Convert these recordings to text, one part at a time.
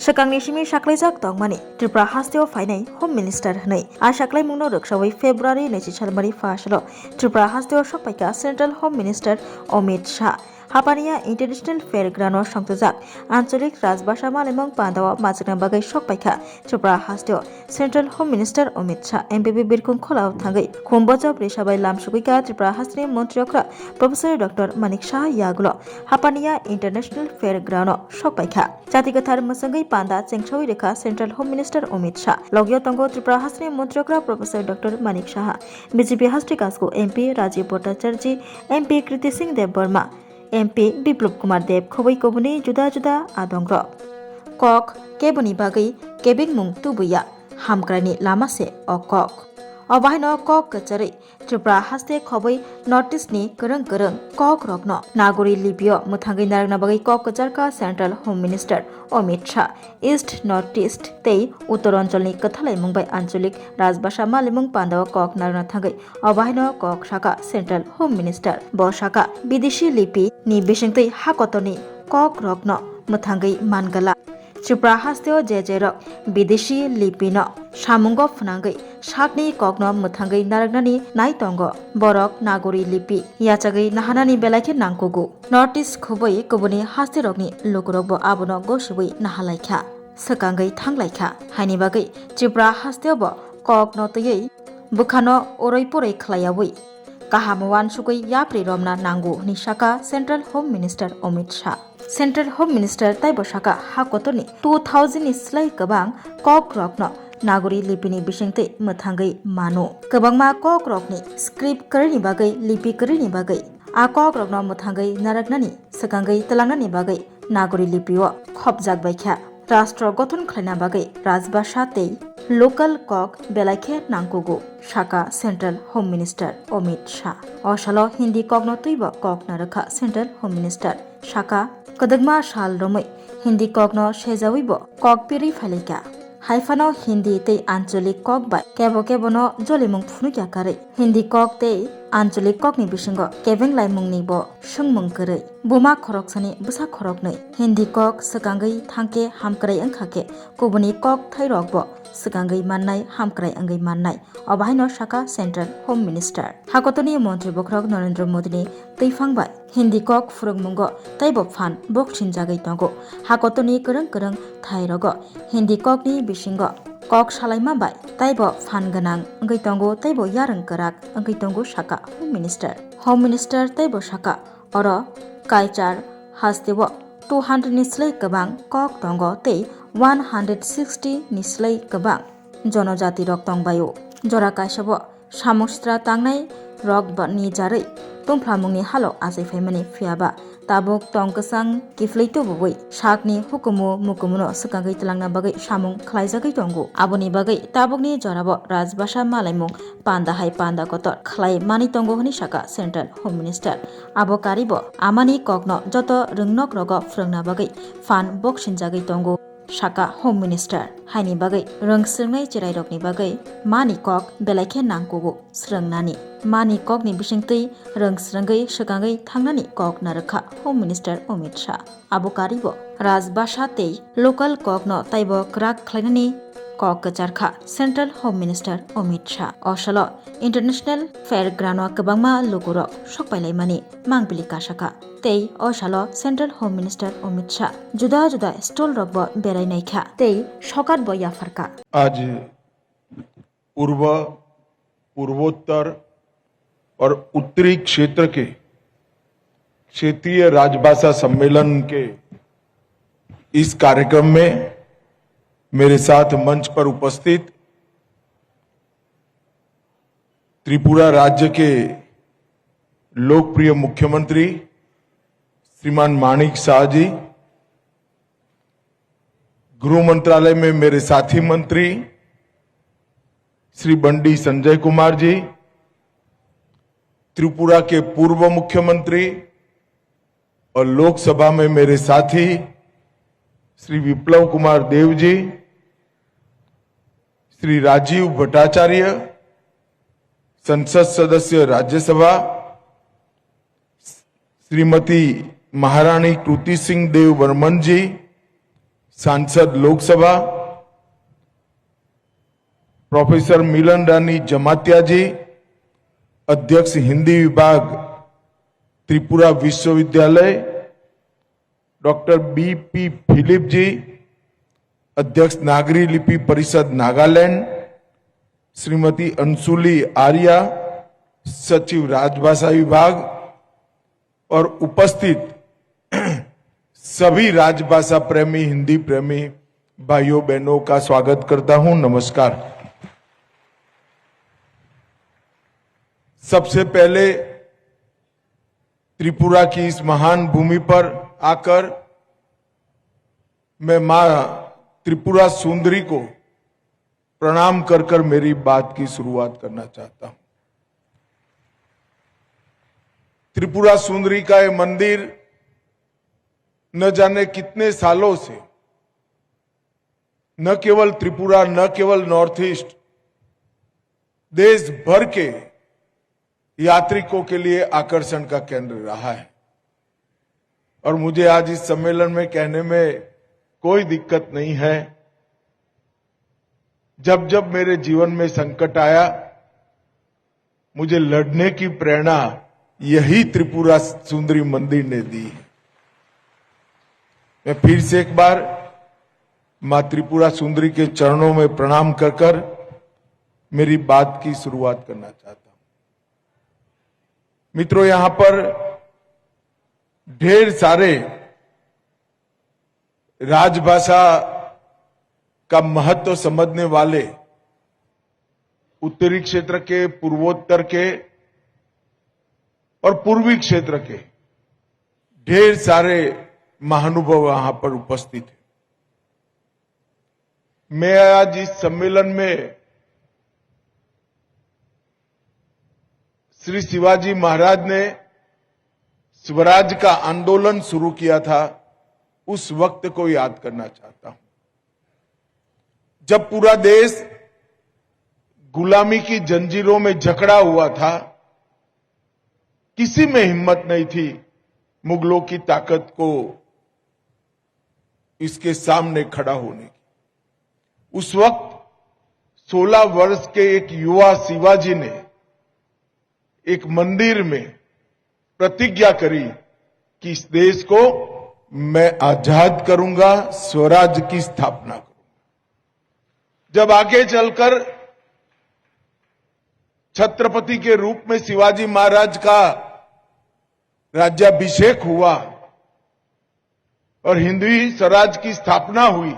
Sakangni simi saklaijak tongmani Tripura hasteo fainai Home Minister hanai a saklai mungno roksawi February 2024 fasalo Tripura hasteo sokpaika Central Home Minister Amit Shah Hapania International Fairground Songtujak Ancholik Rajbasha Malimong Pandawa Majikna Bagai Sokpaika Tripura hasteo Central Home Minister Amit Shah MPP Birkung Kholau Thangai Khumbojo Prishabai Lamsukuika Tripura hasteni Montriokra Professor Dr. Manik Shah Yagulo Hapania International Fairground Sokpaika Jatigathar Masangai Panda Chengchawi Rekha Central Home Minister Amit Shah Logyo Tongo Tripura hasteni Montriokra Professor Dr. Manik Shah BJP hastri Kasko MP Rajiv Bhattacharjee MP Kriti Singh Dev Burma MP Biplop Kumar Dev Khoboi Kobuni Juda Juda Adongro Kok Kebuni Bagai Kebing Mung Tubuya Hamkrani Lamase O Kok Obahino Kok Kachari Tripura haste Khoboi Notice ni Kereng Kereng Kok Rokno Nagori Libyo Muthangai Naragna Bagai Kok Kacharka Central Home Minister Amit Shah East Northeast Tei Uttorancholni Kathalai Mumbai Ancholik Rajbasha Malimung Pandawa Kok Naragna Thangai Obahino Kok Shaka Central Home Minister Bo Shaka Bideshi Lipi ni Bishingtei Hakotoni Kok Rokno Muthangai Mangala Tripura hasteo jejerok Bideshi Lipino Shamungo Funangai Shakni Kokno Muthangai Naragnani Naitongo Borok Nagori Lipi Yachagai Nahanani Belaike Nangkogu Northeast Khoboi Kobuni Hasterokni Lokorokbo Abono Goshiwi Nahalaikha Sakangai Thanglaikha Haini Bagai Tripura hasteo bo Kok Notoi Bukhano Oroipore Khlayawi Kahamuan Sukui Yapri Romna Nangu Nishaka Central Home Minister Amit Shah Central Home Minister Taibo Shaka Hakotoni 2000 Islai Kabang Kok Rokno Nagori Lipini Bishingte Muthangai Mano Kabangma Kok Rokni Script Karini Bagai Lipi Karini Bagai A Kok Rokno Muthangai Naragnani Sakangai Telangani Bagai Nagori Lipio Khopjak Baikha Rashtra Gothon Khlaina Bagai Rajbasha Tei Local Kok Belaike Nangkogo Shaka Central Home Minister Amit Shah Oshalo Hindi Kokno Tuiba Kok Narakha Central Home Minister Shaka Kadagma Shal Romai Hindi Kokno Shejawibo Kok Piri Phalika Haifano Hindi Tei Ancholik Kok Bai Kebo Kebono Jolimung Phunukya Kare Hindi Kok Tei Ancholik Kok ni Bishingo Keveng Laimung ni Bo Shungmung Kare Buma Khorok Sani Busa Khorok Nei Hindi Kok Sakangai Thangke Hamkrai Angkhake Kubuni Kok Thairok Bo Sakangai Mannai Hamkrai Angai Mannai Obahino Shaka Central Home Minister Hakotoni Montri Bokrok Narendra Modi ni Teifangbai Hindi Kok Furugmungo Taibo Phan Bokshin Jagai Tongo Hakotoni Kereng Kereng Thairogo Hindi Kok ni Bishingo Kok Shalaima Bai Taibo Phan Ganang Angai Tongo Taibo Yarang Karak Angai Tongo Shaka Home Minister Taibo Shaka Oro Kaichar Hastewo 200 Nislai Kabang Kok Tongo Tei 160 Nislai Kabang Jonojati Rok Tongbayo Jora Kaishabo Samustra Tangnai Rok Bani Jari Tumplamungni Halo Azai Faimani Fiaba Tabuk Tongkasang Kifleito Boi Shakni Hukumu Mukumuno Sakangai Telangna Bagai Shamung Khlaijagai Tongo Abuni Bagai Tabukni Jorabo Rajbasha Malaimung Panda Hai Panda Kotor Khlai Mani Tongo Honi Shaka Central Home Minister Abo Karibo Amani Kokno Joto Rungnok Rogo Frungna Bagai Fan Bokshin Jagai Tongo Shaka Home Minister Haini Bagai Rungsrungnai Chirairokni Bagai Mani Kok Belaike Nangkogo Srungnani Mani Kok ni Bishingtei Rungsrungai Shakangai Thangnani Kok Narakha Home Minister Amit Shah Abo Karibo Rajbasha Tei Local Kok no Taibo Krak Khlainani Kok Kacharkha Central Home Minister Amit Shah Oshalo International Fairground Kabangma Logoro Shokpailai Mani Mangpili Kashaka Tei Oshalo Central Home Minister Amit Shah Juda Juda Stol Rokbo Berai Naikha Tei Shokat Bo Yafarka आज पूर्वोत्तर और उत्तरी क्षेत्र के क्षेत्रीय राजभाषा सम्मेलन के इस कार्यक्रम में मेरे साथ मंच पर उपस्थित त्रिपुरा राज्य के लोकप्रिय मुख्यमंत्री श्रीमान माणिक शाह जी, गृह मंत्रालय में मेरे साथी मंत्री श्री बंडी संजय कुमार जी, त्रिपुरा के पूर्व मुख्यमंत्री और लोकसभा में मेरे साथी श्री विप्लव कुमार देव जी, श्री राजीव भट्टाचार्य संसद सदस्य राज्यसभा, श्रीमती महारानी कृति सिंह देव बर्मन जी, सांसद लोकसभा प्रोफेसर मिलन रानी जमातिया जी, अध्यक्ष हिंदी विभाग त्रिपुरा विश्वविद्यालय, डॉक्टर बी.पी. फिलिप जी, अध्यक्ष नागरी लिपि परिषद नागालैंड, श्रीमती अंशुली आर्या, सचिव राजभाषा विभाग और उपस्थित सभी राजभाषा प्रेमी, हिंदी प्रेमी भाइयों बहनों का स्वागत करता हूं। नमस्कार। सबसे पहले त्रिपुरा की इस महान भूमि पर आकर मैं मां त्रिपुरा सुंदरी को प्रणाम कर कर मेरी बात की शुरुआत करना चाहता हूं। त्रिपुरा सुंदरी का ये मंदिर न जाने कितने सालों से न केवल त्रिपुरा, न केवल नॉर्थ ईस्ट, देश भर के यात्रिकों के लिए आकर्षण का केंद्र रहा है। और मुझे आज इस सम्मेलन में कहने में कोई दिक्कत नहीं है, जब जब मेरे जीवन में संकट आया, मुझे लड़ने की प्रेरणा यही त्रिपुरा सुंदरी मंदिर ने दी है। मैं फिर से एक बार मां त्रिपुरा सुंदरी के चरणों में प्रणाम कर कर मेरी बात की शुरुआत करना चाहता हूं। मित्रों, यहां पर ढेर सारे राजभाषा का महत्व समझने वाले उत्तरी क्षेत्र के, पूर्वोत्तर के और पूर्वी क्षेत्र के ढेर सारे महानुभाव वहां पर उपस्थित हैं। मैं आज इस सम्मेलन में श्री शिवाजी महाराज ने स्वराज का आंदोलन शुरू किया था, उस वक्त को याद करना चाहता हूं, जब पूरा देश गुलामी की जंजीरों में जकड़ा हुआ था। किसी में हिम्मत नहीं थी मुगलों की ताकत को इसके सामने खड़ा होने की। उस वक्त 16 वर्ष के एक युवा शिवाजी ने एक मंदिर में प्रतिज्ञा करी कि इस देश को मैं आजाद करूंगा, स्वराज की स्थापना करूंगा। जब आगे चलकर छत्रपति के रूप में शिवाजी महाराज का राज्याभिषेक हुआ और हिंदवी स्वराज की स्थापना हुई,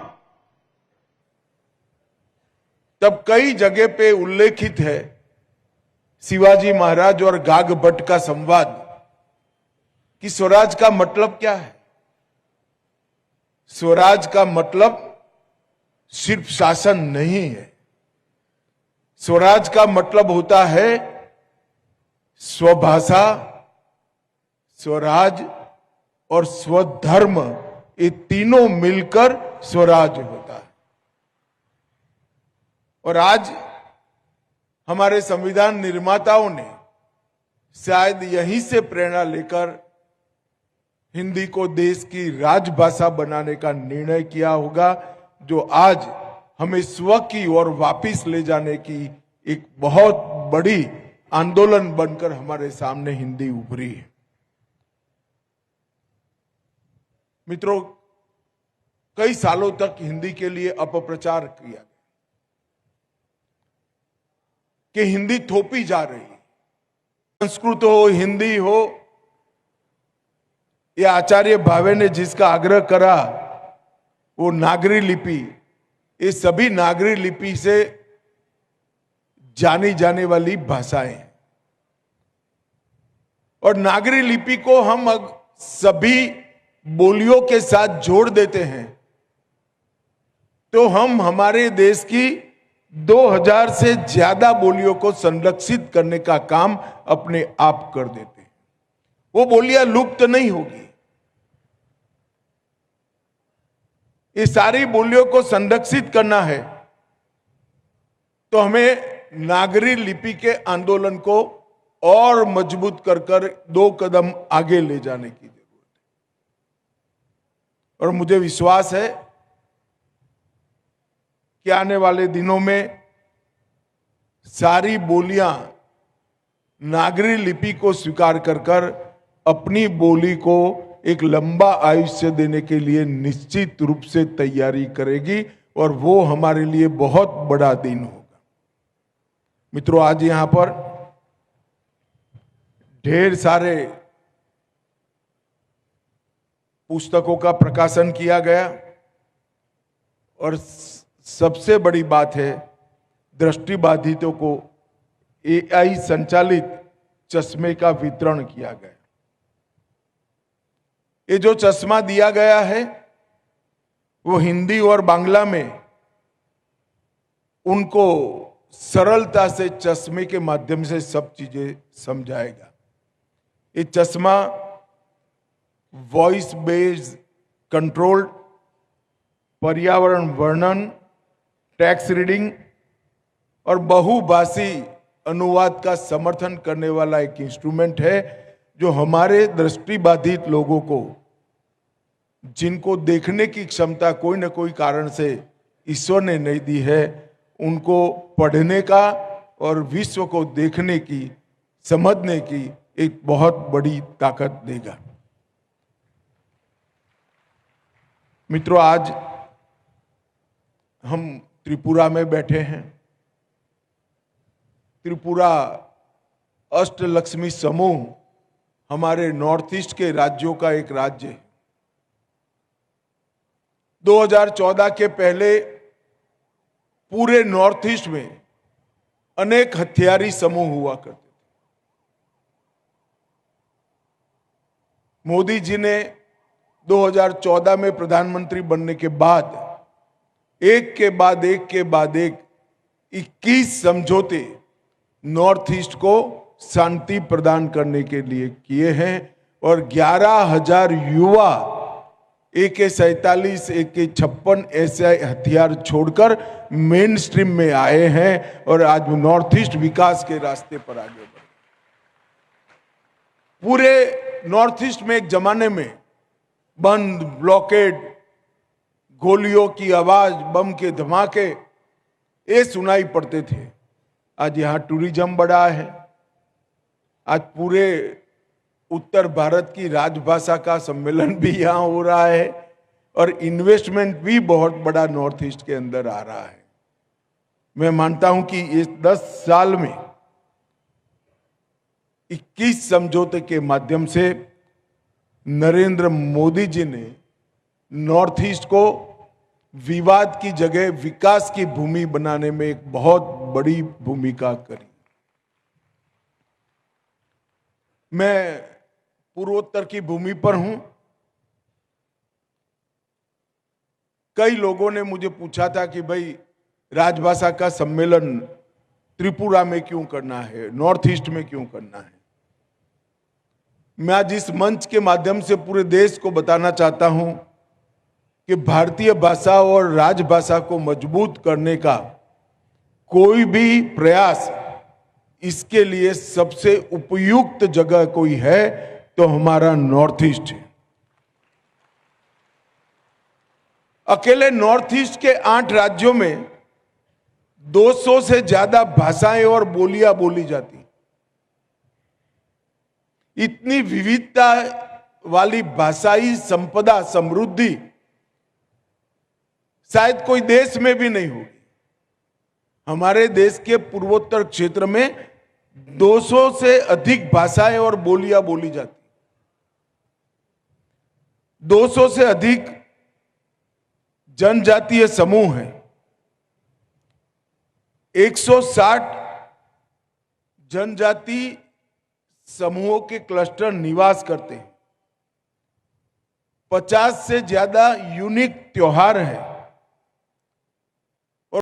तब कई जगह पे उल्लेखित है शिवाजी महाराज और गाग भट्ट का संवाद कि स्वराज का मतलब क्या है। स्वराज का मतलब सिर्फ शासन नहीं है। स्वराज का मतलब होता है स्वभाषा, स्वराज और स्वधर्म, ये तीनों मिलकर स्वराज होता है। और आज हमारे संविधान निर्माताओं ने शायद यहीं से प्रेरणा लेकर हिंदी को देश की राजभाषा बनाने का निर्णय किया होगा, जो आज हमें स्व की ओर वापिस ले जाने की एक बहुत बड़ी आंदोलन बनकर हमारे सामने हिंदी उभरी है। मित्रों, कई सालों तक हिंदी के लिए अपप्रचार किया गया कि हिंदी थोपी जा रही है। संस्कृत हो, हिंदी हो, यह आचार्य भावे ने जिसका आग्रह करा वो नागरी लिपि, ये सभी नागरी लिपि से जानी जाने वाली भाषाएं हैं। और नागरी लिपि को हम सभी बोलियों के साथ जोड़ देते हैं तो हम हमारे देश की 2000 से ज्यादा बोलियों को संरक्षित करने का काम अपने आप कर देते हैं। वो बोलियां लुप्त नहीं होगी। ये सारी बोलियों को संरक्षित करना है तो हमें नागरी लिपि के आंदोलन को और मजबूत कर 2 कदम आगे ले जाने की जरूरत है। और मुझे विश्वास है कि आने वाले दिनों में सारी बोलियां नागरी लिपि को स्वीकार कर अपनी बोली को एक लंबा आयुष्य देने के लिए निश्चित रूप से तैयारी करेगी और वो हमारे लिए बहुत बड़ा दिन होगा। मित्रों, आज यहां पर ढेर सारे पुस्तकों का प्रकाशन किया गया और सबसे बड़ी बात है, दृष्टिबाधितों को एआई संचालित चश्मे का वितरण किया गया। ये जो चश्मा दिया गया है वो हिंदी और बांग्ला में उनको सरलता से चश्मे के माध्यम से सब चीजें समझाएगा। ये चश्मा वॉइस बेस्ड कंट्रोल्ड, पर्यावरण वर्णन, टेक्स्ट रीडिंग और बहुभाषी अनुवाद का समर्थन करने वाला एक इंस्ट्रूमेंट है जो हमारे दृष्टिबाधित लोगों को, जिनको देखने की क्षमता कोई न कोई कारण से ईश्वर ने नहीं दी है, उनको पढ़ने का और विश्व को देखने की, समझने की एक बहुत बड़ी ताकत देगा। मित्रों, आज हम त्रिपुरा में बैठे हैं। त्रिपुरा अष्टलक्ष्मी समूह हमारे नॉर्थ ईस्ट के राज्यों का एक राज्य है। 2014 के पहले पूरे नॉर्थ ईस्ट में अनेक हथियारी समूह हुआ करते थे। मोदी जी ने 2014 में प्रधानमंत्री बनने के बाद एक के बाद एक 21 समझौते नॉर्थ ईस्ट को शांति प्रदान करने के लिए किए हैं और 11,000 युवा AK-47, AK-56 ऐसे हथियार छोड़कर मेन स्ट्रीम में आए हैं और आज नॉर्थ ईस्ट विकास के रास्ते पर आगे बढ़े। पूरे नॉर्थ ईस्ट में एक जमाने में बंद, ब्लॉकेड, गोलियों की आवाज, बम के धमाके ये सुनाई पड़ते थे। आज यहां टूरिज्म बढ़ा है। आज पूरे उत्तर भारत की राजभाषा का सम्मेलन भी यहां हो रहा है और इन्वेस्टमेंट भी बहुत बड़ा नॉर्थ ईस्ट के अंदर आ रहा है। मैं मानता हूं कि इस 10 साल में 21 समझौते के माध्यम से नरेंद्र मोदी जी ने नॉर्थ ईस्ट को विवाद की जगह विकास की भूमि बनाने में एक बहुत बड़ी भूमिका करी। मैं पूर्वोत्तर की भूमि पर हूं। कई लोगों ने मुझे पूछा था कि भाई राजभाषा का सम्मेलन त्रिपुरा में क्यों करना है, नॉर्थ ईस्ट में क्यों करना है। मैं आज इस मंच के माध्यम से पूरे देश को बताना चाहता हूं कि भारतीय भाषा और राजभाषा को मजबूत करने का कोई भी प्रयास, इसके लिए सबसे उपयुक्त जगह कोई है तो हमारा नॉर्थ ईस्ट है। अकेले नॉर्थ ईस्ट के 8 राज्यों में 200 से ज्यादा भाषाएं और बोलियां बोली जाती। इतनी विविधता वाली भाषाई संपदा, समृद्धि शायद कोई देश में भी नहीं होगी। हमारे देश के पूर्वोत्तर क्षेत्र में 200 से अधिक भाषाएं और बोलियां बोली जाती। 200 से अधिक जनजातीय समूह हैं। 160 जनजाति समूहों के क्लस्टर निवास करते हैं। 50 से ज्यादा यूनिक त्योहार हैं और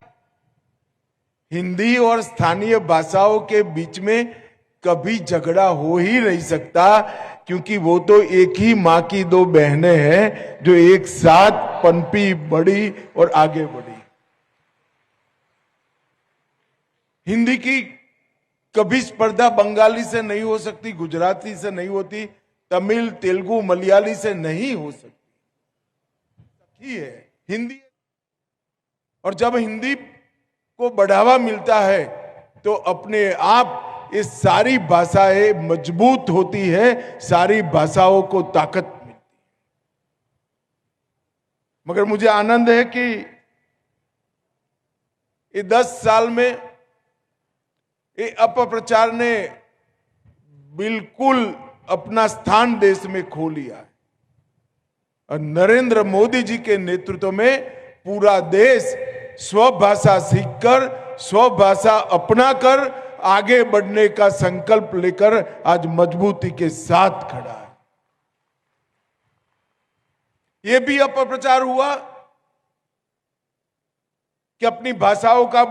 हिंदी और स्थानीय भाषाओं के बीच में कभी झगड़ा हो ही नहीं सकता, क्योंकि वो तो एक ही मां की 2 बहनें हैं जो एक साथ पनपी, बढ़ी और आगे बढ़ी। हिंदी की कभी स्पर्धा बंगाली से नहीं हो सकती, गुजराती से नहीं होती, तमिल, तेलुगु, मलयाली से नहीं हो सकती है हिंदी। और जब हिंदी को बढ़ावा मिलता है तो अपने आप ये सारी भाषाएं मजबूत होती है, सारी भाषाओं को ताकत मिलती है। मगर मुझे आनंद है कि ये 10 साल में ये अपप्रचार ने बिल्कुल अपना स्थान देश में खो लिया है और नरेंद्र मोदी जी के नेतृत्व में पूरा देश स्वभाषा सीखकर, स्वभाषा अपनाकर आगे बढ़ने का संकल्प लेकर आज मजबूती के साथ खड़ा है। यह भी अपप्रचार हुआ कि अपनी भाषाओं का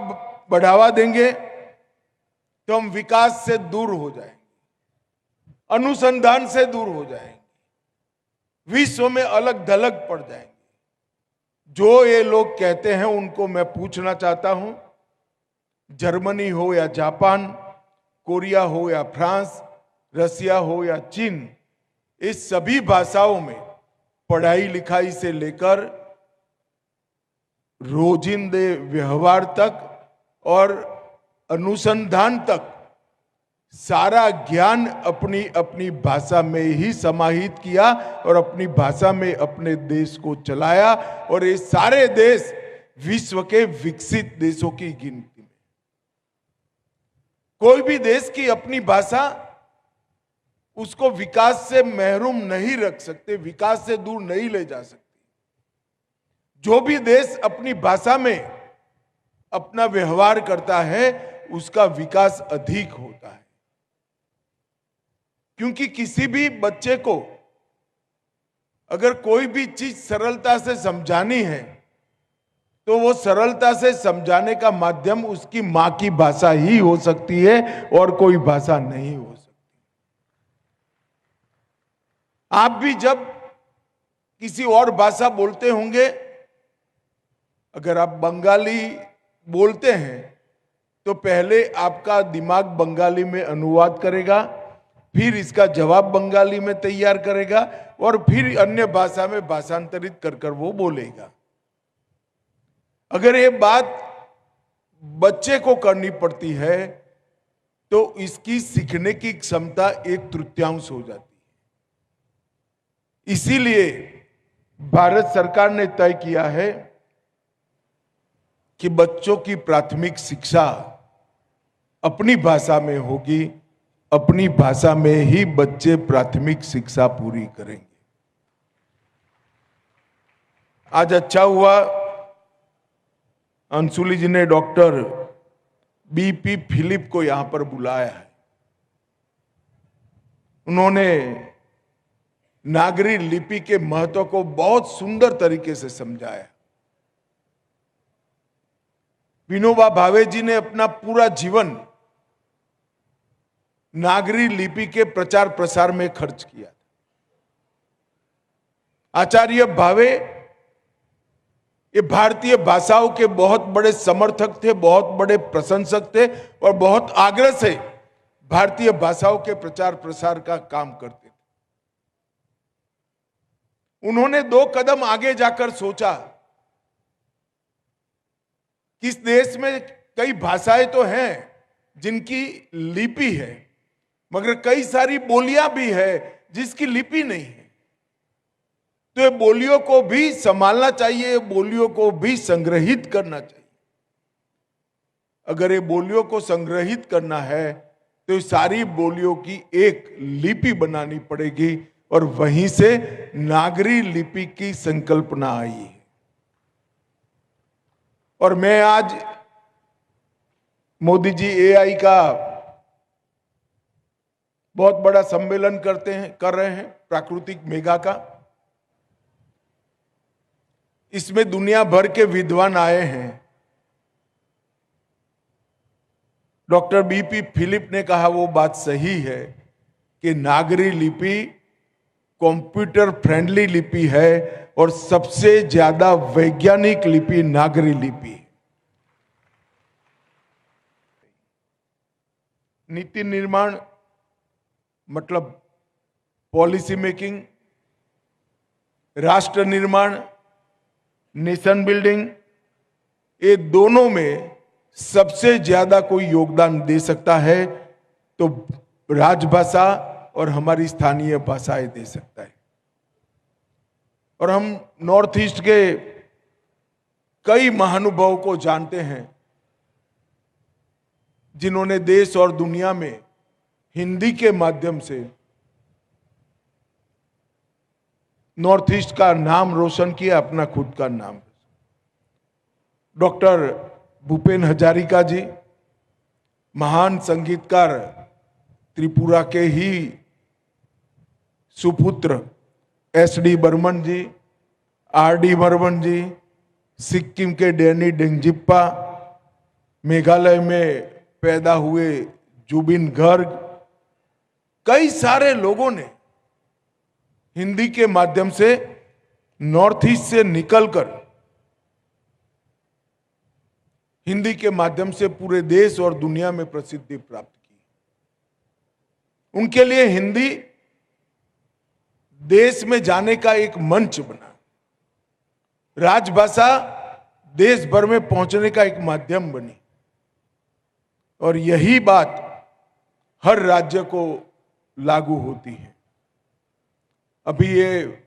बढ़ावा देंगे तो हम विकास से दूर हो जाएंगे, अनुसंधान से दूर हो जाएंगे, विश्व में अलग धलग पड़ जाएंगे। जो ये लोग कहते हैं उनको मैं पूछना चाहता हूं, जर्मनी हो या जापान, कोरिया हो या फ्रांस, रसिया हो या चीन, इस सभी भाषाओं में पढ़ाई लिखाई से लेकर रोजिंदे व्यवहार तक और अनुसंधान तक सारा ज्ञान अपनी अपनी भाषा में ही समाहित किया और अपनी भाषा में अपने देश को चलाया। और ये सारे देश विश्व के विकसित देशों की गिनती में। कोई भी देश की अपनी भाषा उसको विकास से महरूम नहीं रख सकते, विकास से दूर नहीं ले जा सकते। जो भी देश अपनी भाषा में अपना व्यवहार करता है उसका विकास अधिक होता है, क्योंकि किसी भी बच्चे को अगर कोई भी चीज सरलता से समझानी है तो वो सरलता से समझाने का माध्यम उसकी मां की भाषा ही हो सकती है और कोई भाषा नहीं हो सकती। आप भी जब किसी और भाषा बोलते होंगे, अगर आप बंगाली बोलते हैं तो पहले आपका दिमाग बंगाली में अनुवाद करेगा, फिर इसका जवाब बंगाली में तैयार करेगा और फिर अन्य भाषा में भाषांतरित कर कर वो बोलेगा। अगर ये बात बच्चे को करनी पड़ती है तो इसकी सीखने की क्षमता 1/3 हो जाती है। इसीलिए भारत सरकार ने तय किया है कि बच्चों की प्राथमिक शिक्षा अपनी भाषा में होगी, अपनी भाषा में ही बच्चे प्राथमिक शिक्षा पूरी करेंगे। आज अच्छा हुआ अंशुली जी ने डॉक्टर बीपी फिलिप को यहां पर बुलाया है। उन्होंने नागरी लिपि के महत्व को बहुत सुंदर तरीके से समझाया। विनोबा भावे जी ने अपना पूरा जीवन नागरी लिपि के प्रचार प्रसार में खर्च किया। आचार्य भावे ये भारतीय भाषाओं के बहुत बड़े समर्थक थे, बहुत बड़े प्रशंसक थे और बहुत आग्रह से भारतीय भाषाओं के प्रचार प्रसार का काम करते थे। उन्होंने 2 कदम आगे जाकर सोचा कि इस देश में कई भाषाएं तो हैं जिनकी लिपि है, मगर कई सारी बोलियां भी है जिसकी लिपि नहीं है। तो ये बोलियों को भी संभालना चाहिए, बोलियों को भी संग्रहित करना चाहिए। अगर ये बोलियों को संग्रहित करना है तो सारी बोलियों की एक लिपि बनानी पड़ेगी और वहीं से नागरी लिपि की संकल्पना आई है। और मैं आज मोदी जी एआई का बहुत बड़ा सम्मेलन कर रहे हैं, प्राकृतिक मेगा का। इसमें दुनिया भर के विद्वान आए हैं। डॉक्टर बीपी फिलिप ने कहा वो बात सही है कि नागरी लिपि कंप्यूटर फ्रेंडली लिपि है और सबसे ज्यादा वैज्ञानिक लिपि नागरी लिपि है। नीति निर्माण मतलब पॉलिसी मेकिंग, राष्ट्र निर्माण, नेशन बिल्डिंग, ये दोनों में सबसे ज्यादा कोई योगदान दे सकता है तो राजभाषा और हमारी स्थानीय भाषाएं दे सकता है। और हम नॉर्थ ईस्ट के कई महानुभावों को जानते हैं जिन्होंने देश और दुनिया में हिंदी के माध्यम से नॉर्थ ईस्ट का नाम रोशन किया, अपना खुद का नाम। डॉक्टर भूपेन हजारिका जी, महान संगीतकार, त्रिपुरा के ही सुपुत्र एस.डी. बर्मन जी, आर.डी. बर्मन जी, सिक्किम के डैनी डेंगजिप्पा, मेघालय में पैदा हुए जुबिन गर्ग, कई सारे लोगों ने हिंदी के माध्यम से नॉर्थ ईस्ट से निकलकर हिंदी के माध्यम से पूरे देश और दुनिया में प्रसिद्धि प्राप्त की। उनके लिए हिंदी देश में जाने का एक मंच बना, राजभाषा देश भर में पहुंचने का एक माध्यम बनी। और यही बात हर राज्य को लागू होती है। अभी ये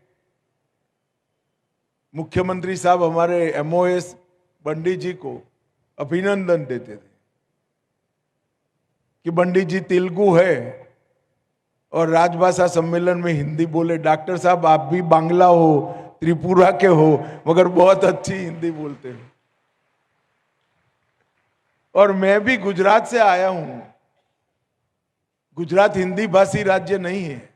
मुख्यमंत्री साहब हमारे एमओएस बंडी जी को अभिनंदन देते थे कि बंडी जी तेलुगु है और राजभाषा सम्मेलन में हिंदी बोले। डॉक्टर साहब आप भी बांग्ला हो, त्रिपुरा के हो, मगर बहुत अच्छी हिंदी बोलते हैं। और मैं भी गुजरात से आया हूं। गुजरात हिंदी भाषी राज्य नहीं है,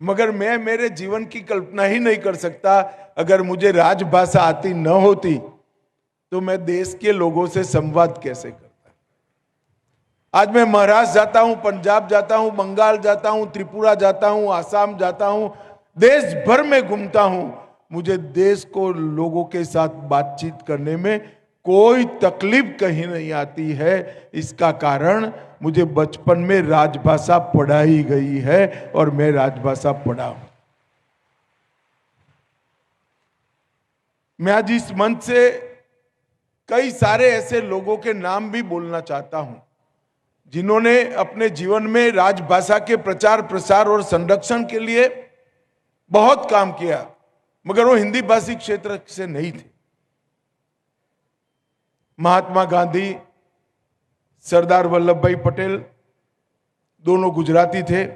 मगर मैं मेरे जीवन की कल्पना ही नहीं कर सकता अगर मुझे राजभाषा आती न होती तो मैं देश के लोगों से संवाद कैसे करता। आज मैं महाराष्ट्र जाता हूं, पंजाब जाता हूं, बंगाल जाता हूं, त्रिपुरा जाता हूं, आसाम जाता हूं, देश भर में घूमता हूं। मुझे देश को लोगों के साथ बातचीत करने में कोई तकलीफ कहीं नहीं आती है। इसका कारण मुझे बचपन में राजभाषा पढ़ाई गई है और मैं राजभाषा पढ़ा हूं। मैं आज इस मंच से कई सारे ऐसे लोगों के नाम भी बोलना चाहता हूं जिन्होंने अपने जीवन में राजभाषा के प्रचार प्रसार और संरक्षण के लिए बहुत काम किया, मगर वो हिंदी भाषी क्षेत्र से नहीं थे। महात्मा गांधी, सरदार वल्लभ भाई पटेल दोनों गुजराती थे।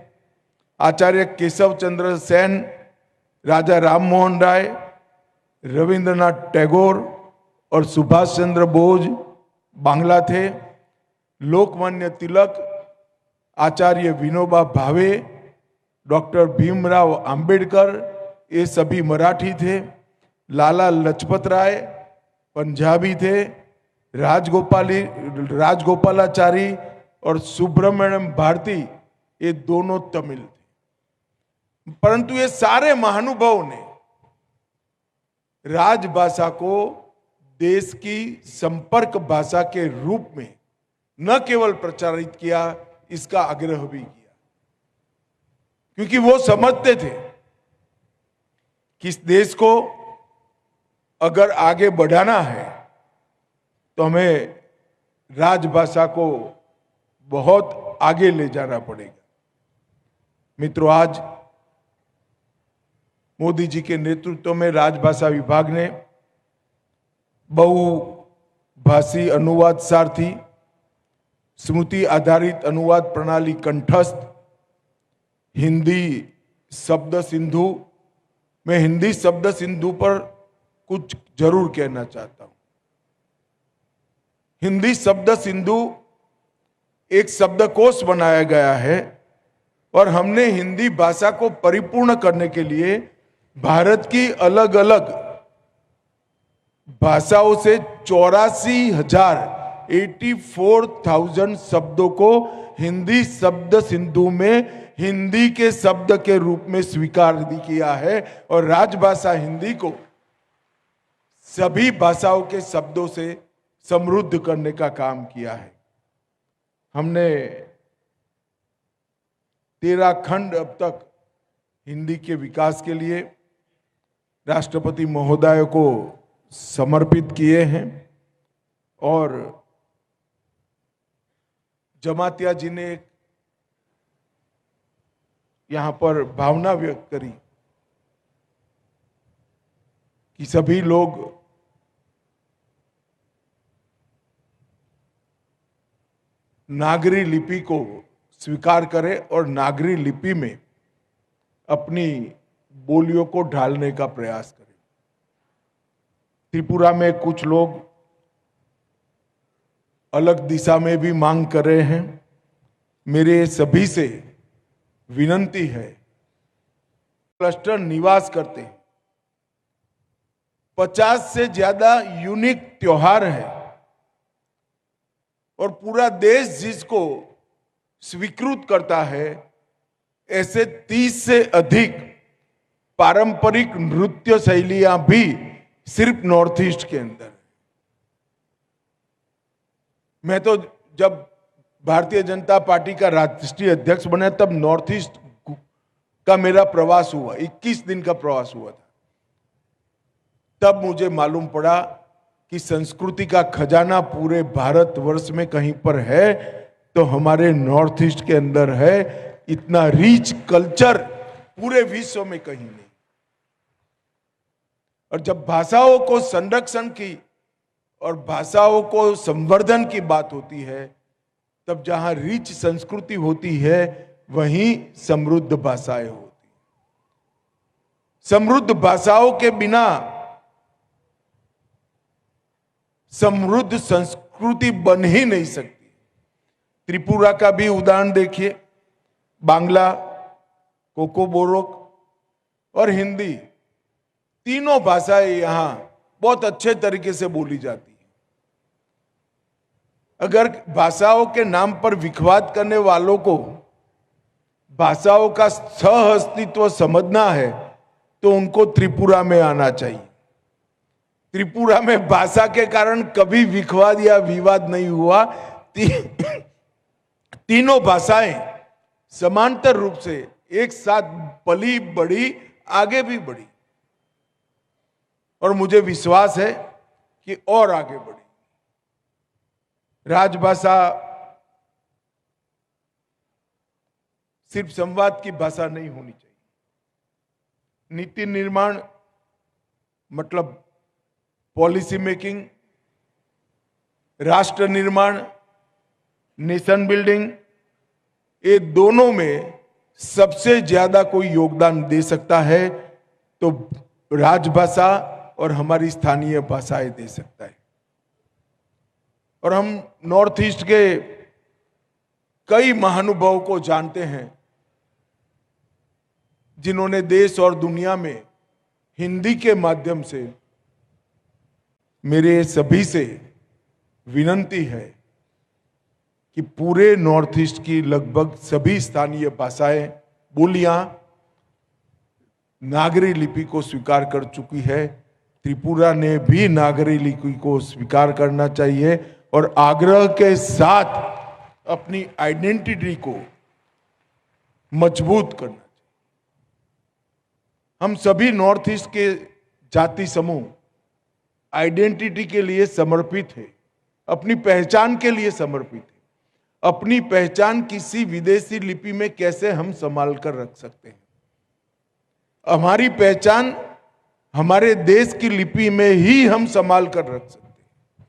आचार्य केशव चंद्र सेन, राजा राम मोहन राय, रविंद्रनाथ टैगोर और सुभाष चंद्र बोस बांग्ला थे। लोकमान्य तिलक, आचार्य विनोबा भावे, डॉक्टर भीमराव अंबेडकर, ये सभी मराठी थे। लाला लजपत राय पंजाबी थे। राजगोपालाचारी और सुब्रमण्यम भारती ये दोनों तमिल थे। परंतु ये सारे महानुभावों ने राजभाषा को देश की संपर्क भाषा के रूप में न केवल प्रचारित किया, इसका आग्रह भी किया, क्योंकि वो समझते थे कि इस देश को अगर आगे बढ़ाना है तो हमें राजभाषा को बहुत आगे ले जाना पड़ेगा। मित्रों, आज मोदी जी के नेतृत्व में राजभाषा विभाग ने बहुभाषी अनुवाद सारथी, स्मृति आधारित अनुवाद प्रणाली कंठस्थ, हिंदी शब्द सिंधु, मैं हिंदी शब्द सिंधु पर कुछ जरूर कहना चाहता हूं। हिंदी शब्द सिंधु एक शब्दकोश बनाया गया है और हमने हिंदी भाषा को परिपूर्ण करने के लिए भारत की अलग अलग भाषाओं से 84,000 शब्दों को हिंदी शब्द सिंधु में हिंदी के शब्द के रूप में स्वीकार किया है और राजभाषा हिंदी को सभी भाषाओं के शब्दों से समृद्ध करने का काम किया है। हमने 13 खंड अब तक हिंदी के विकास के लिए राष्ट्रपति महोदय को समर्पित किए हैं और जमातिया जी ने यहां पर भावना व्यक्त करी कि सभी लोग नागरी लिपि को स्वीकार करें और नागरी लिपि में अपनी बोलियों को ढालने का प्रयास करें। त्रिपुरा में कुछ लोग अलग दिशा में भी मांग कर रहे हैं। मेरे सभी से विनती है, क्लस्टर निवास करते हैं, 50 से ज्यादा यूनिक त्योहार है और पूरा देश जिसको स्वीकृत करता है, ऐसे 30 से अधिक पारंपरिक नृत्य शैलियां भी सिर्फ नॉर्थ ईस्ट के अंदर। मैं तो जब भारतीय जनता पार्टी का राष्ट्रीय अध्यक्ष बना तब नॉर्थ ईस्ट का मेरा प्रवास हुआ, 21 दिन का प्रवास हुआ था। तब मुझे मालूम पड़ा कि संस्कृति का खजाना पूरे भारतवर्ष में कहीं पर है तो हमारे नॉर्थ ईस्ट के अंदर है। इतना रिच कल्चर पूरे विश्व में कहीं नहीं। और जब भाषाओं को संरक्षण की और भाषाओं को संवर्धन की बात होती है, तब जहां रिच संस्कृति होती है वहीं समृद्ध भाषाएं होती। समृद्ध भाषाओं के बिना समृद्ध संस्कृति बन ही नहीं सकती। त्रिपुरा का भी उदाहरण देखिए, बांग्ला, कोकोबोरोक और हिंदी, तीनों भाषाएं यहां बहुत अच्छे तरीके से बोली जाती है। अगर भाषाओं के नाम पर विखवाद करने वालों को भाषाओं का सह अस्तित्व समझना है तो उनको त्रिपुरा में आना चाहिए। त्रिपुरा में भाषा के कारण कभी विखवाद या विवाद नहीं हुआ। तीनों भाषाएं समांतर रूप से एक साथ पली बढ़ी, आगे भी बढ़ी और मुझे विश्वास है कि और आगे बढ़ी। राजभाषा सिर्फ संवाद की भाषा नहीं होनी चाहिए। नीति निर्माण मतलब पॉलिसी मेकिंग, राष्ट्र निर्माण, नेशन बिल्डिंग, ये दोनों में सबसे ज्यादा कोई योगदान दे सकता है तो राजभाषा और हमारी स्थानीय भाषाएं दे सकता है। और हम नॉर्थ ईस्ट के कई महानुभावों को जानते हैं जिन्होंने देश और दुनिया में हिंदी के माध्यम से, मेरे सभी से विनती है कि पूरे नॉर्थ ईस्ट की लगभग सभी स्थानीय भाषाएं, बोलियां नागरी लिपि को स्वीकार कर चुकी है। त्रिपुरा ने भी नागरी लिपि को स्वीकार करना चाहिए और आग्रह के साथ अपनी आइडेंटिटी को मजबूत करना चाहिए। हम सभी नॉर्थ ईस्ट के जाति समूह आइडेंटिटी के लिए समर्पित है, अपनी पहचान के लिए समर्पित है। अपनी पहचान किसी विदेशी लिपि में कैसे हम संभाल कर रख सकते हैं? हमारी पहचान हमारे देश की लिपि में ही हम संभाल कर रख सकते हैं।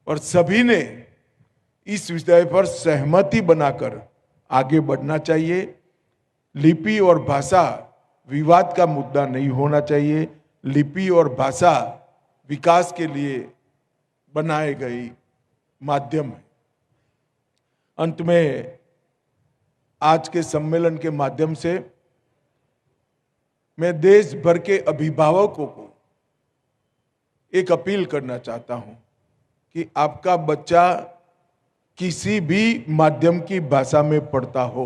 और सभी ने इस विषय पर सहमति बनाकर आगे बढ़ना चाहिए। लिपि और भाषा विवाद का मुद्दा नहीं होना चाहिए। लिपि और भाषा विकास के लिए बनाए गई माध्यम है। अंत में आज के सम्मेलन के माध्यम से मैं देश भर के अभिभावकों को एक अपील करना चाहता हूं कि आपका बच्चा किसी भी माध्यम की भाषा में पढ़ता हो,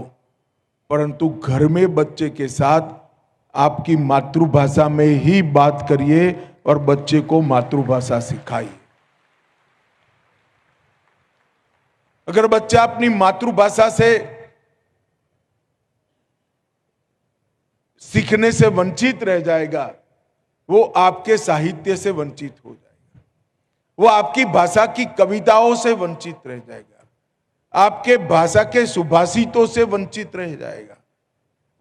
परंतु घर में बच्चे के साथ आपकी मातृभाषा में ही बात करिए और बच्चे को मातृभाषा सिखाइए। अगर बच्चा अपनी मातृभाषा से सीखने से वंचित रह जाएगा, वो आपके साहित्य से वंचित हो जाएगा, वो आपकी भाषा की कविताओं से वंचित रह जाएगा, आपके भाषा के सुभाषितों से वंचित रह जाएगा,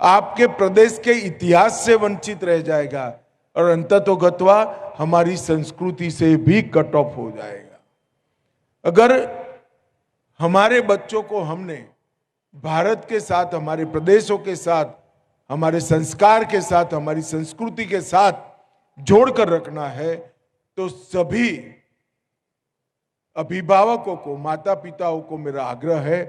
आपके प्रदेश के इतिहास से वंचित रह जाएगा और अंततोगत्वा हमारी संस्कृति से भी कट ऑफ हो जाएगा। अगर हमारे बच्चों को हमने भारत के साथ, हमारे प्रदेशों के साथ, हमारे संस्कार के साथ, हमारी संस्कृति के साथ जोड़कर रखना है तो सभी अभिभावकों को, माता पिताओं को मेरा आग्रह है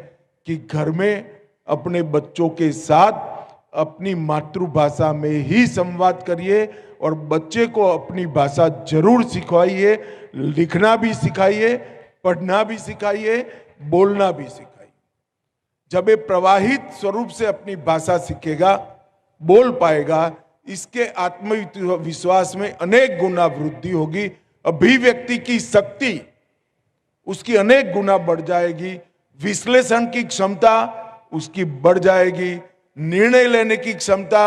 कि घर में अपने बच्चों के साथ अपनी मातृभाषा में ही संवाद करिए और बच्चे को अपनी भाषा जरूर सिखाइए, लिखना भी सिखाइए, पढ़ना भी सिखाइए, बोलना भी सिखाइए। जब ये प्रवाहित स्वरूप से अपनी भाषा सीखेगा, बोल पाएगा, इसके आत्मविश्वास में अनेक गुना वृद्धि होगी, अभिव्यक्ति की शक्ति उसकी अनेक गुना बढ़ जाएगी, विश्लेषण की क्षमता उसकी बढ़ जाएगी, निर्णय लेने की क्षमता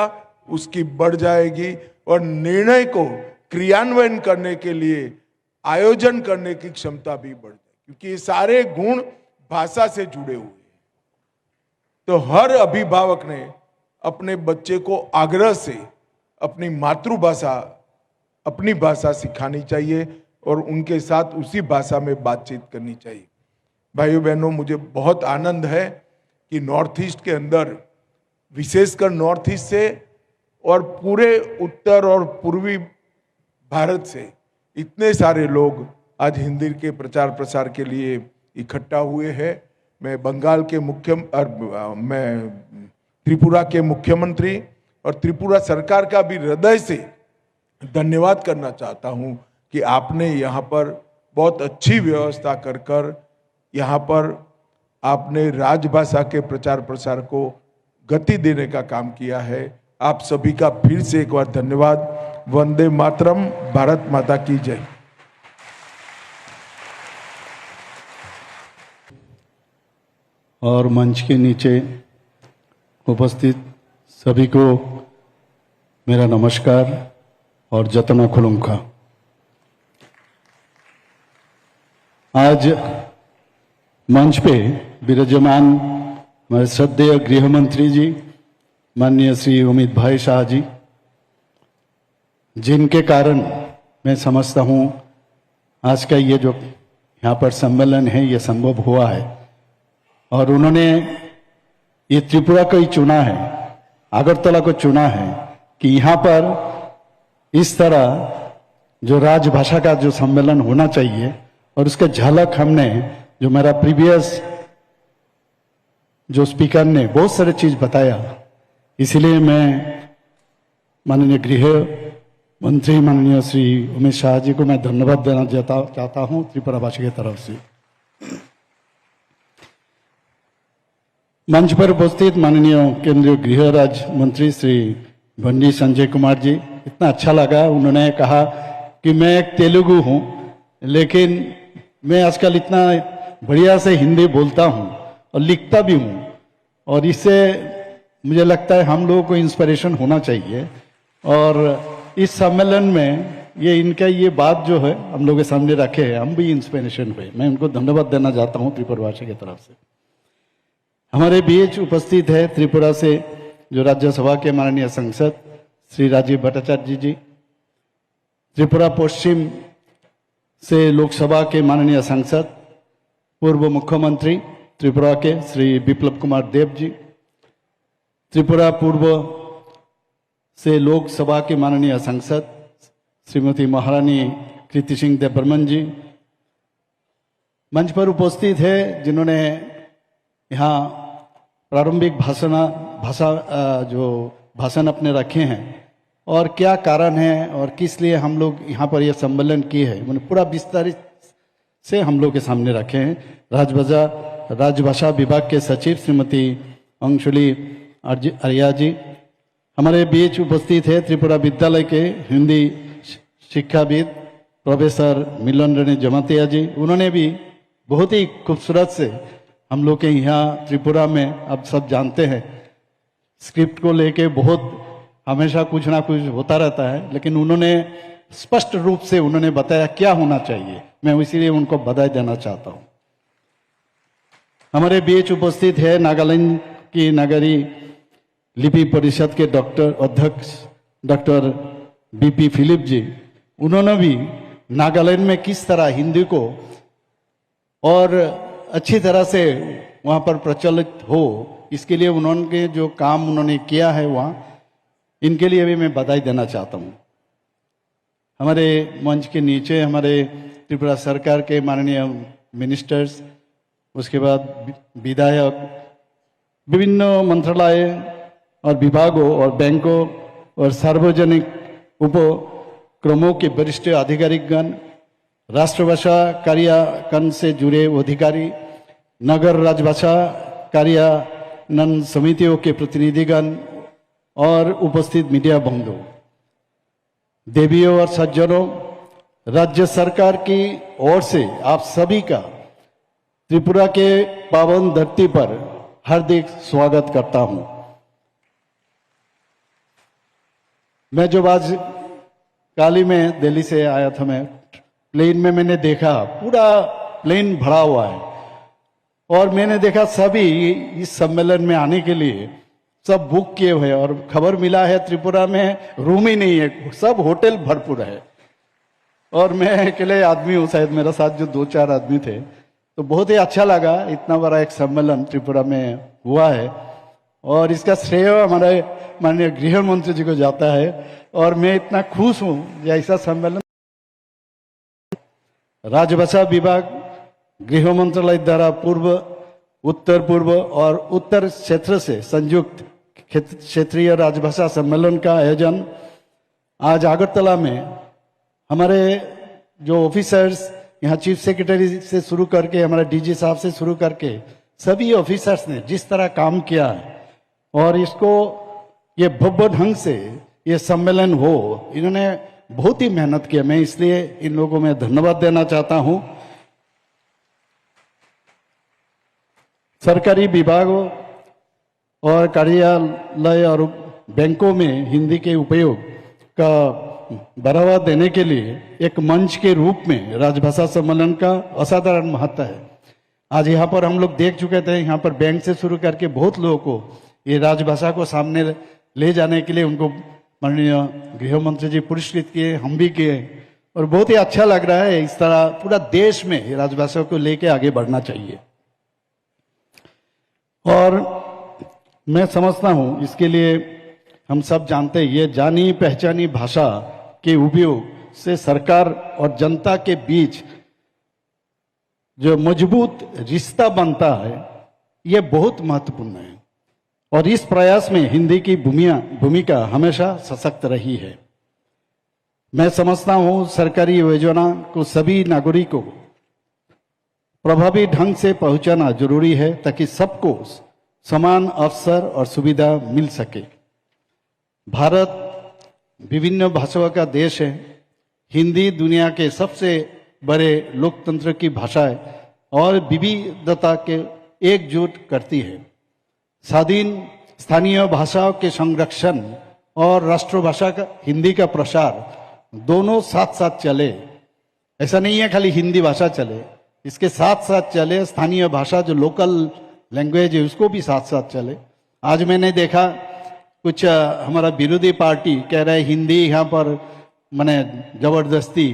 उसकी बढ़ जाएगी और निर्णय को क्रियान्वयन करने के लिए आयोजन करने की क्षमता भी बढ़ जाएगी, क्योंकि ये सारे गुण भाषा से जुड़े हुए हैं। तो हर अभिभावक ने अपने बच्चे को आग्रह से अपनी मातृभाषा, अपनी भाषा सिखानी चाहिए और उनके साथ उसी भाषा में बातचीत करनी चाहिए। भाइयों बहनों, मुझे बहुत आनंद है कि नॉर्थ ईस्ट के अंदर, विशेषकर नॉर्थ ईस्ट से और पूरे उत्तर और पूर्वी भारत से इतने सारे लोग आज हिंदी के प्रचार प्रसार के लिए इकट्ठा हुए हैं। मैं बंगाल के मैं त्रिपुरा के मुख्यमंत्री और त्रिपुरा सरकार का भी हृदय से धन्यवाद करना चाहता हूं कि आपने यहाँ पर बहुत अच्छी व्यवस्था कर यहाँ पर आपने राजभाषा के प्रचार प्रसार को गति देने का काम किया है। आप सभी का फिर से एक बार धन्यवाद। वंदे मातरम। भारत माता की जय। और मंच के नीचे उपस्थित सभी को मेरा नमस्कार और जतना खुलुमखा। आज मंच पे विराजमान हमारे श्रद्धेय गृह मंत्री जी माननीय श्री अमित भाई शाह जी, जिनके कारण मैं समझता हूँ आज का ये जो यहाँ पर सम्मेलन है ये संभव हुआ है। और उन्होंने ये त्रिपुरा को ही चुना है, अगरतला को चुना है कि यहाँ पर इस तरह जो राजभाषा का जो सम्मेलन होना चाहिए और उसका झलक हमने, जो मेरा प्रीवियस जो स्पीकर ने बहुत सारे चीज बताया, इसलिए मैं माननीय गृह मंत्री माननीय श्री अमित शाह जी को मैं धन्यवाद देना चाहता हूँ त्रिपुरा भाषा की तरफ से। मंच पर उपस्थित माननीय केंद्रीय गृह राज्य मंत्री श्री बंडी संजय कुमार जी, इतना अच्छा लगा, उन्होंने कहा कि मैं एक तेलुगु हूँ लेकिन मैं आजकल इतना बढ़िया से हिंदी बोलता हूँ और लिखता भी हूँ, और इससे मुझे लगता है हम लोगों को इंस्पिरेशन होना चाहिए। और इस सम्मेलन में ये इनका ये बात जो है हम लोगों के सामने रखे हैं, हम भी इंस्पिरेशन हुए। मैं उनको धन्यवाद देना चाहता हूँ त्रिपुरा भाषा की तरफ से। हमारे बीच उपस्थित है त्रिपुरा से जो राज्यसभा के माननीय सांसद श्री राजीव भट्टाचार्य जी, त्रिपुरा पश्चिम से लोकसभा के माननीय सांसद पूर्व मुख्यमंत्री त्रिपुरा के श्री विप्लव कुमार देव जी, त्रिपुरा पूर्व से लोकसभा के माननीय सांसद श्रीमती महारानी कृति सिंह देव बर्मन जी, मंच पर उपस्थित है जिन्होंने यहाँ प्रारंभिक भाषण अपने रखे हैं और क्या कारण है और किस लिए हम लोग यहाँ पर यह सम्मेलन किए हैं, उन्हें पूरा विस्तारित से हम लोग के सामने रखे हैं। राजभाषा विभाग के सचिव श्रीमती अंशुली आर्या जी हमारे बीच उपस्थित है। त्रिपुरा विद्यालय के हिंदी शिक्षाविद प्रोफेसर मिलन रणे जमातिया जी, उन्होंने भी बहुत ही खूबसूरत से हम लोग के यहाँ त्रिपुरा में, आप सब जानते हैं, स्क्रिप्ट को लेके बहुत हमेशा कुछ ना कुछ होता रहता है, लेकिन उन्होंने स्पष्ट रूप से उन्होंने बताया क्या होना चाहिए। मैं इसीलिए उनको बधाई देना चाहता हूं। हमारे बीच उपस्थित है नागालैंड की नगरीय लिपि परिषद के अध्यक्ष डॉक्टर बीपी फिलिप जी। उन्होंने भी नागालैंड में किस तरह हिंदी को और अच्छी तरह से वहाँ पर प्रचलित हो, इसके लिए उन्होंने जो काम उन्होंने किया है वहाँ, इनके लिए भी मैं बधाई देना चाहता हूँ। हमारे मंच के नीचे हमारे त्रिपुरा सरकार के माननीय मिनिस्टर्स, उसके बाद विधायक, विभिन्न मंत्रालय और विभागों और बैंकों और सार्वजनिक उपक्रमों के वरिष्ठ आधिकारिकगण, राष्ट्रभाषा कार्यान्वयन से जुड़े अधिकारी, नगर राजभाषा कार्यान्वयन समितियों के प्रतिनिधिगण और उपस्थित मीडिया बंधु, देवियों और सज्जनों, राज्य सरकार की ओर से आप सभी का त्रिपुरा के पावन धरती पर हार्दिक स्वागत करता हूं। मैं जब आज काली में दिल्ली से आया था, मैं प्लेन में मैंने देखा पूरा प्लेन भरा हुआ है और मैंने देखा सभी इस सम्मेलन में आने के लिए सब बुक किए हुए हैं और खबर मिला है त्रिपुरा में रूम ही नहीं है, सब होटल भरपूर है और मैं अकेले आदमी हूँ, शायद मेरे साथ जो 2-4 आदमी थे। तो बहुत ही अच्छा लगा, इतना बड़ा एक सम्मेलन त्रिपुरा में हुआ है और इसका श्रेय हमारे माननीय गृह मंत्री जी को जाता है और मैं इतना खुश हूँ कि ऐसा सम्मेलन राजभाषा विभाग, गृह मंत्रालय द्वारा पूर्व, उत्तर पूर्व और उत्तर क्षेत्र से संयुक्त क्षेत्रीय राजभाषा सम्मेलन का आयोजन आज अगरतला में हमारे जो ऑफिसर्स, यहाँ चीफ सेक्रेटरी से शुरू करके हमारे डीजी साहब से शुरू करके सभी ऑफिसर्स ने जिस तरह काम किया है और इसको ये भव्य ढंग से ये सम्मेलन हो, इन्होंने बहुत ही मेहनत किया। मैं इसलिए इन लोगों को मैं धन्यवाद देना चाहता हूं। सरकारी विभागों और कार्यालय और बैंकों में हिंदी के उपयोग का बढ़ावा देने के लिए एक मंच के रूप में राजभाषा सम्मेलन का असाधारण महत्व है। आज यहाँ पर हम लोग देख चुके थे, यहाँ पर बैंक से शुरू करके बहुत लोगों को ये राजभाषा को सामने ले जाने के लिए उनको माननीय गृह मंत्री जी पुरस्कृत किए, हम भी किए और बहुत ही अच्छा लग रहा है। इस तरह पूरा देश में राजभाषा को लेके आगे बढ़ना चाहिए और मैं समझता हूं इसके लिए हम सब जानते हैं ये जानी पहचानी भाषा के उपयोग से सरकार और जनता के बीच जो मजबूत रिश्ता बनता है ये बहुत महत्वपूर्ण है और इस प्रयास में हिंदी की भूमिका हमेशा सशक्त रही है। मैं समझता हूं सरकारी योजना को सभी नागरिकों को प्रभावी ढंग से पहुंचाना जरूरी है ताकि सबको समान अवसर और सुविधा मिल सके। भारत विभिन्न भाषाओं का देश है। हिंदी दुनिया के सबसे बड़े लोकतंत्र की भाषा है और विविधता के एकजुट करती है। स्वाधीन स्थानीय भाषाओं के संरक्षण और राष्ट्रभाषा का हिंदी का प्रसार दोनों साथ साथ चले। ऐसा नहीं है खाली हिंदी भाषा चले, इसके साथ साथ चले स्थानीय भाषा जो लोकल लैंग्वेज है उसको भी साथ साथ चले। आज मैंने देखा कुछ हमारा विरोधी पार्टी कह रहे हिंदी यहाँ पर मैंने जबरदस्ती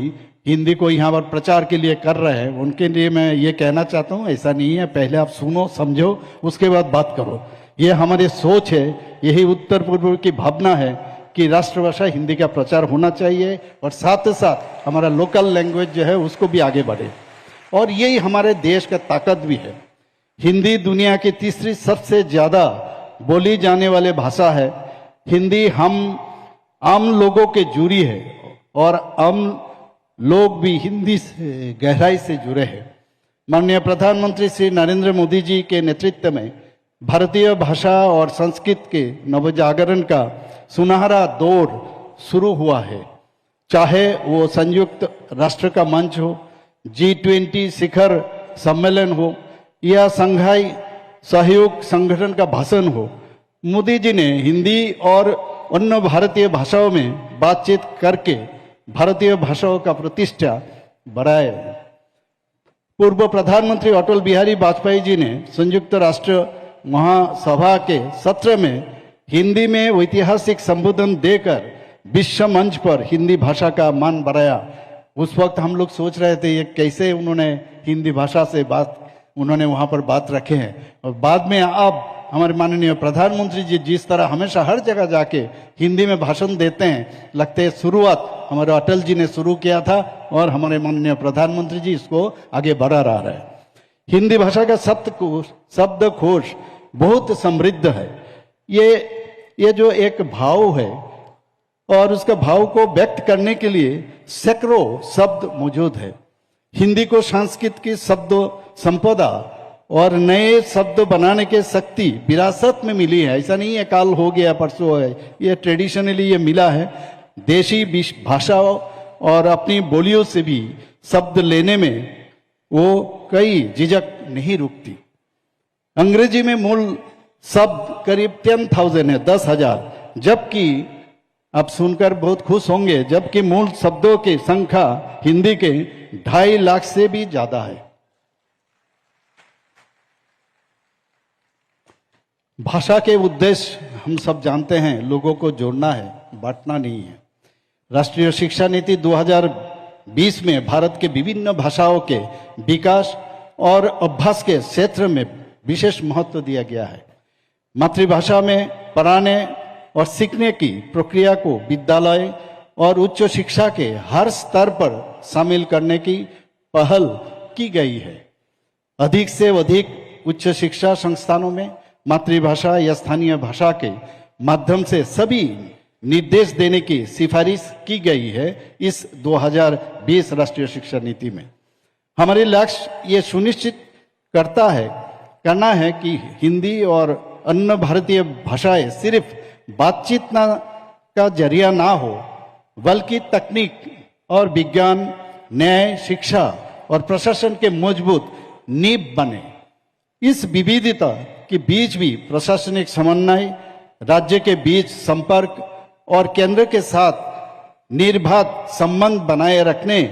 हिंदी को यहाँ पर प्रचार के लिए कर रहे हैं। उनके लिए मैं ये कहना चाहता हूँ ऐसा नहीं है, पहले आप सुनो समझो उसके बाद बात करो। ये हमारी सोच है, यही उत्तर पूर्व की भावना है कि राष्ट्रभाषा हिंदी का प्रचार होना चाहिए और साथ साथ हमारा लोकल लैंग्वेज जो है उसको भी आगे बढ़े और यही हमारे देश का ताकत भी है। हिंदी दुनिया की तीसरी सबसे ज्यादा बोली जाने वाली भाषा है। हिंदी हम आम लोगों के जुड़ी है और आम लोग भी हिंदी से गहराई से जुड़े हैं। माननीय प्रधानमंत्री श्री नरेंद्र मोदी जी के नेतृत्व में भारतीय भाषा और संस्कृत के नवजागरण का सुनहरा दौर शुरू हुआ है। चाहे वो संयुक्त राष्ट्र का मंच हो, G20 शिखर सम्मेलन हो या संघाई सहयोग संगठन का भाषण हो, मोदी जी ने हिंदी और अन्य भारतीय भाषाओं में बातचीत करके भारतीय भाषाओं का प्रतिष्ठा बढ़ाए। पूर्व प्रधानमंत्री अटल बिहारी वाजपेयी जी ने संयुक्त राष्ट्र महासभा के सत्र में हिंदी में ऐतिहासिक संबोधन देकर विश्व मंच पर हिंदी भाषा का मान बढ़ाया। उस वक्त हम लोग सोच रहे थे ये कैसे उन्होंने हिंदी भाषा से उन्होंने वहां पर बात रखे हैं, और बाद में अब हमारे माननीय प्रधानमंत्री जी जिस तरह हमेशा हर जगह जाके हिंदी में भाषण देते हैं, लगते है शुरुआत हमारे अटल जी ने शुरू किया था और हमारे माननीय प्रधानमंत्री जी इसको आगे बढ़ा रहा है। हिंदी भाषा का शब्दकोश बहुत समृद्ध है। ये जो एक भाव है और उसका भाव को व्यक्त करने के लिए सैकड़ों शब्द मौजूद है। हिंदी को संस्कृत की शब्द संपदा और नए शब्द बनाने के शक्ति विरासत में मिली है। ऐसा नहीं है काल हो गया परसों है, ये ट्रेडिशनली ये मिला है। देशी भाषाओं और अपनी बोलियों से भी शब्द लेने में वो कई झिझक नहीं रुकती। अंग्रेजी में मूल शब्द करीब 10,000 है, 10,000, जबकि आप सुनकर बहुत खुश होंगे, जबकि मूल शब्दों की संख्या हिंदी के 2.5 लाख से भी ज्यादा है। भाषा के उद्देश्य हम सब जानते हैं, लोगों को जोड़ना है, बांटना नहीं है। राष्ट्रीय शिक्षा नीति 2020 में भारत के विभिन्न भाषाओं के विकास और अभ्यास के क्षेत्र में विशेष महत्व दिया गया है। मातृभाषा में पढ़ाने और सीखने की प्रक्रिया को विद्यालय और उच्च शिक्षा के हर स्तर पर शामिल करने की पहल की गई है। अधिक से अधिक उच्च शिक्षा संस्थानों में मातृभाषा या स्थानीय भाषा के माध्यम से सभी निर्देश देने की सिफारिश की गई है इस 2020 राष्ट्रीय शिक्षा नीति में। हमारे लक्ष्य ये सुनिश्चित करना है कि हिंदी और अन्य भारतीय भाषाएं सिर्फ बातचीत का जरिया ना हो, बल्कि तकनीक और विज्ञान, न्याय, शिक्षा और प्रशासन के मजबूत नींव बने। इस विविधता के बीच भी प्रशासनिक समन्वय, राज्य के बीच संपर्क और केंद्र के साथ निर्बाध संबंध बनाए रखने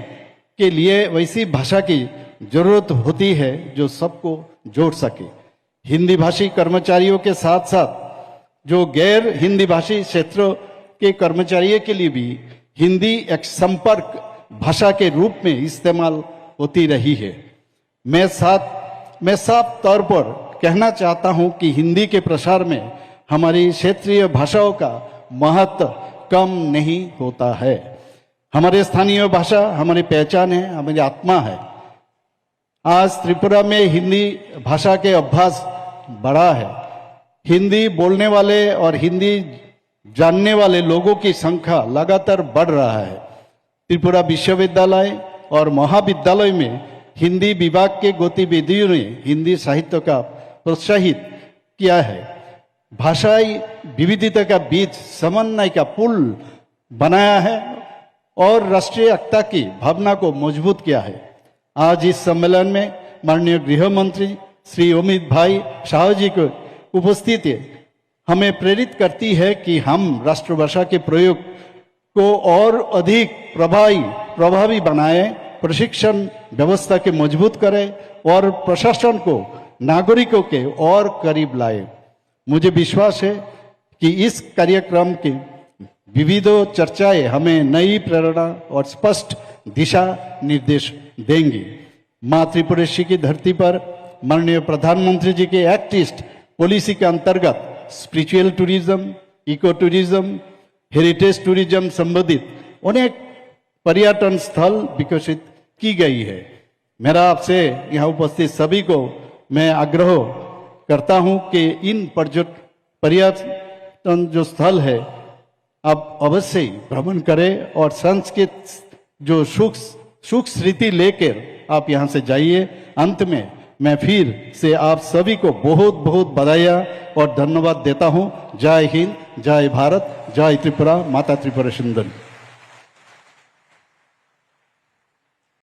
के लिए वैसी भाषा की जरूरत होती है जो सबको जोड़ सके। हिंदी भाषी कर्मचारियों के साथ साथ जो गैर हिंदी भाषी क्षेत्रों के कर्मचारियों के लिए भी हिंदी एक संपर्क भाषा के रूप में इस्तेमाल होती रही है। मैं साफ तौर पर कहना चाहता हूं कि हिंदी के प्रसार में हमारी क्षेत्रीय भाषाओं का महत्व कम नहीं होता है। हमारे स्थानीय भाषा हमारी पहचान है, हमारी आत्मा है। आज त्रिपुरा में हिंदी भाषा के अभ्यास बढ़ा है। हिंदी बोलने वाले और हिंदी जानने वाले लोगों की संख्या लगातार बढ़ रहा है। त्रिपुरा विश्वविद्यालय और महाविद्यालय में हिंदी विभाग के गतिविधियों ने हिंदी साहित्य का प्रोत्साहित किया है। भाषाई विविधता का बीच समन्वय का पुल बनाया है और राष्ट्रीय एकता की भावना को मजबूत किया है। आज इस सम्मेलन में माननीय गृह मंत्री श्री अमित भाई शाह जी को उपस्थिति हमें प्रेरित करती है कि हम राष्ट्रभाषा के प्रयोग को और अधिक प्रभावी बनाए, प्रशिक्षण व्यवस्था के मजबूत करें और प्रशासन को नागरिकों के और करीब लाए। मुझे विश्वास है कि इस कार्यक्रम की विविध चर्चाएं हमें नई प्रेरणा और स्पष्ट दिशा निर्देश देंगी। माँ त्रिपुरेश्वरी की धरती पर माननीय प्रधानमंत्री जी के एक्ट ईस्ट पॉलिसी के अंतर्गत spiritual tourism, eco tourism, heritage tourism संबंधित अनेक पर्यटन स्थल विकसित की गई है। मेरा आपसे यहाँ उपस्थित सभी को मैं आग्रह करता हूँ कि इन पर्यटन जो स्थल है आप अवश्य ही भ्रमण करें और संस्कृत जो सुख स्मृति लेकर आप यहाँ से जाइए। अंत में मैं फिर से आप सभी को बहुत बहुत बधाइयाँ और धन्यवाद देता हूँ। जय हिंद, जय भारत, जय त्रिपुरा, माता त्रिपुरा सुंदरी।